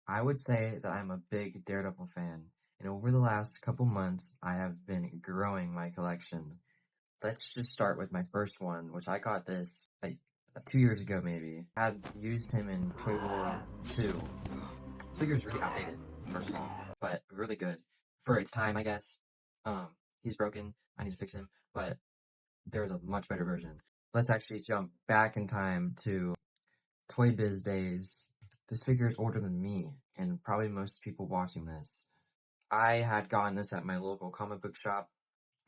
I would say that I'm a big Daredevil fan, and over the last couple months, I have been growing my collection. Let's just start with my first one, which I got this like 2 years ago maybe. I had used him in Toy War 2. This figure is really outdated, first of all, but really good for its time, I guess. Um, he's broken. I need to fix him, but there's a much better version. Let's actually jump back in time to Toy Biz days. This figure is older than me, and probably most people watching this. I had gotten this at my local comic book shop,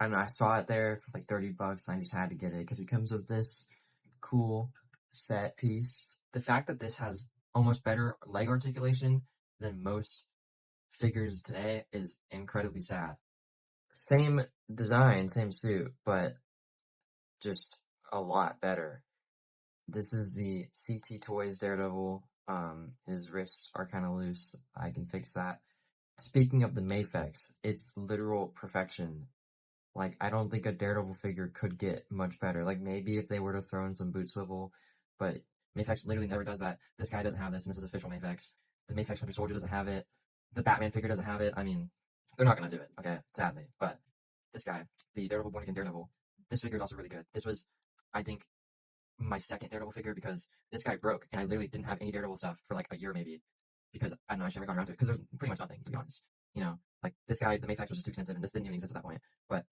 and I saw it there for like $30, and I just had to get it because it comes with this cool set piece. The fact that this has almost better leg articulation than most figures today is incredibly sad. Same design, same suit, but just a lot better. This is the CT Toys Daredevil. His wrists are kind of loose. I can fix that. Speaking of the Mafex, it's literal perfection. Like, I don't think a Daredevil figure could get much better. Like, maybe if they were to throw in some boot swivel, but Mafex literally never does that. This guy doesn't have this, and this is official Mafex. The Mafex Winter Soldier doesn't have it. The Batman figure doesn't have it. I mean, they're not gonna do it, okay? Sadly. But this guy, the Daredevil Born Again Daredevil, this figure is also really good. This was, I think, my second Daredevil figure because this guy broke, and I literally didn't have any Daredevil stuff for like a year maybe. Because, I don't know, I just never got around to it. Because there's pretty much nothing, to be honest. You know, like, this guy, the Mafex was just too expensive, and this didn't even exist at that point. But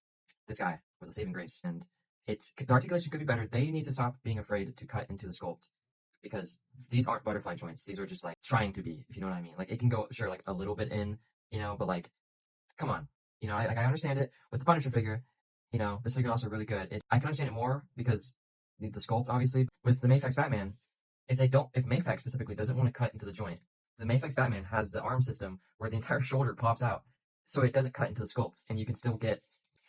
this guy was a saving grace, and the articulation could be better. They need to stop being afraid to cut into the sculpt because these aren't butterfly joints. These are just like trying to be, if you know what I mean. Like it can go sure like a little bit in, but like come on, I understand it with the Punisher figure. This figure is also really good. I can understand it more because the sculpt obviously with the Mafex Batman. If Mafex specifically doesn't want to cut into the joint, the Mafex Batman has the arm system where the entire shoulder pops out, so it doesn't cut into the sculpt, and you can still get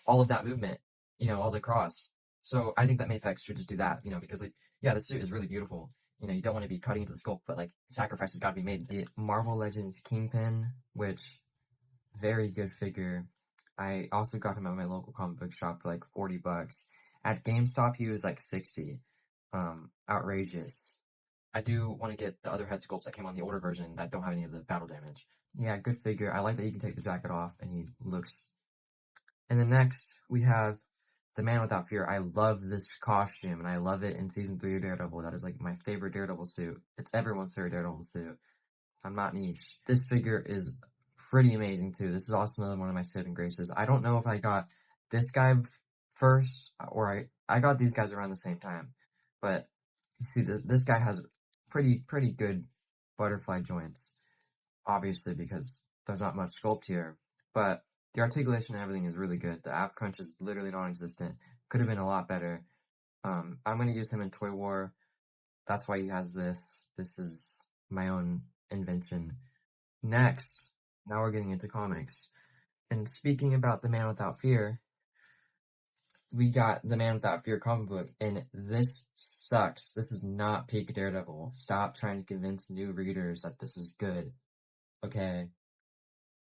all of that movement, all the cross. So I think that Mafex should just do that, because like, yeah, the suit is really beautiful. You don't want to be cutting into the sculpt, but like sacrifices got to be made. The Marvel Legends Kingpin, which very good figure. I also got him at my local comic book shop for like $40. At GameStop, he was like 60. Outrageous. I do want to get the other head sculpts that came on the older version that don't have any of the battle damage. Yeah, good figure. I like that you can take the jacket off and he looks. And then next, we have the Man Without Fear. I love this costume, and I love it in Season 3 of Daredevil. That is, like, my favorite Daredevil suit. It's everyone's favorite Daredevil suit. I'm not niche. This figure is pretty amazing, too. This is also another one of my saving graces. I don't know if I got this guy first, or I got these guys around the same time. But, you see, this guy has pretty good butterfly joints. Obviously, because there's not much sculpt here. But the articulation and everything is really good. The ab crunch is literally non-existent. Could have been a lot better. I'm going to use him in Toy War. That's why he has this. This is my own invention. Next, now we're getting into comics. And speaking about The Man Without Fear, we got The Man Without Fear comic book, and this sucks. This is not peak Daredevil. Stop trying to convince new readers that this is good. Okay?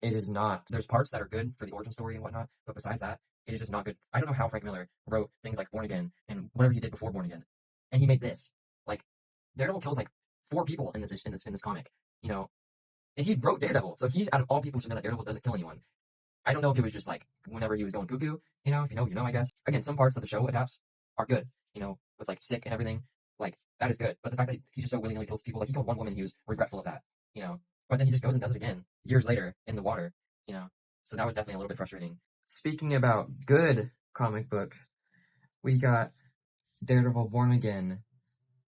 It is not. There's parts that are good for the origin story and whatnot, but besides that, it is just not good. I don't know how Frank Miller wrote things like Born Again and whatever he did before Born Again, and he made this. Like, Daredevil kills like 4 people in this comic, and he wrote Daredevil, so he out of all people should know that Daredevil doesn't kill anyone. I don't know if it was just like whenever he was going cuckoo, if you know, I guess. Again, some parts that the show adapts are good, with like Stick and everything, like that is good. But the fact that he just so willingly kills people, like he killed one woman, he was regretful of that, But then he just goes and does it again years later in the water, So that was definitely a little bit frustrating. Speaking about good comic books, we got Daredevil Born Again,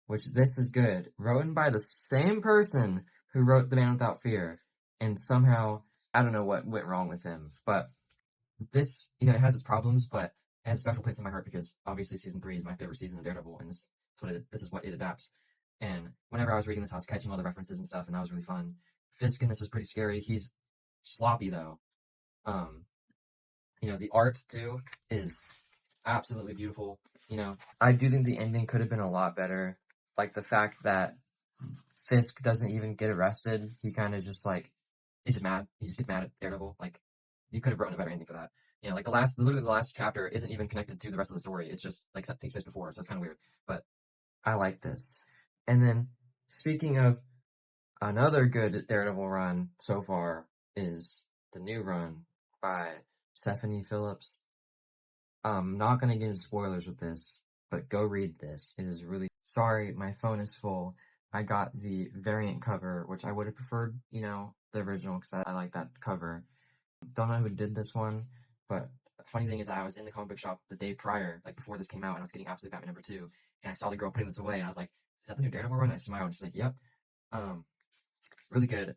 which this is good, written by the same person who wrote The Man Without Fear, and somehow I don't know what went wrong with him, but this, it has its problems, but it has a special place in my heart because obviously season 3 is my favorite season of Daredevil, and this is what it adapts. And whenever I was reading this, I was catching all the references and stuff, and that was really fun. Fisk in this is pretty scary. He's sloppy though. The art too is absolutely beautiful. I do think the ending could have been a lot better. Like the fact that Fisk doesn't even get arrested. He kind of just like, he's just mad. He just gets mad at Daredevil. Like, you could have written a better ending for that. Like literally the last chapter isn't even connected to the rest of the story. It's just like takes place before, so it's kind of weird. But I like this. And then, speaking of Another good Daredevil run so far is the new run by Stephanie Phillips. I'm not gonna give spoilers with this, but go read this. It is really sorry, my phone is full. I got the variant cover, which I would have preferred, the original because I like that cover. Don't know who did this one, but the funny thing is that I was in the comic book shop the day prior, like before this came out, and I was getting Absolute Batman #2, and I saw the girl putting this away, and I was like, "Is that the new Daredevil run?" And I smiled, and she's like, "Yep." Um, really good.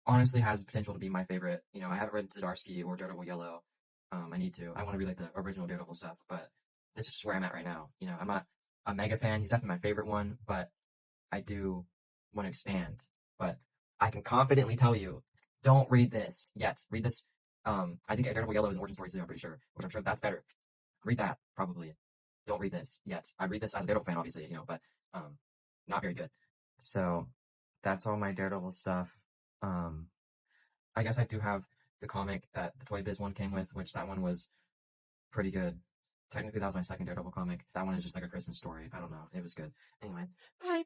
Honestly, has potential to be my favorite. I haven't read Zdarsky or Daredevil Yellow. I need to. I want to read like the original Daredevil stuff, but this is just where I'm at right now. I'm not a mega fan. He's definitely my favorite one, but I do want to expand. But I can confidently tell you, don't read this yet. Read this. I think Daredevil Yellow is an origin story too. I'm pretty sure, which I'm sure that's better. Read that probably. Don't read this yet. I read this as a Daredevil fan, obviously, but not very good. So that's all my Daredevil stuff. Um, I guess I do have the comic that the Toy Biz one came with, which that one was pretty good. Technically, that was my second Daredevil comic. That one is just like a Christmas story. I don't know. It was good. Anyway, bye.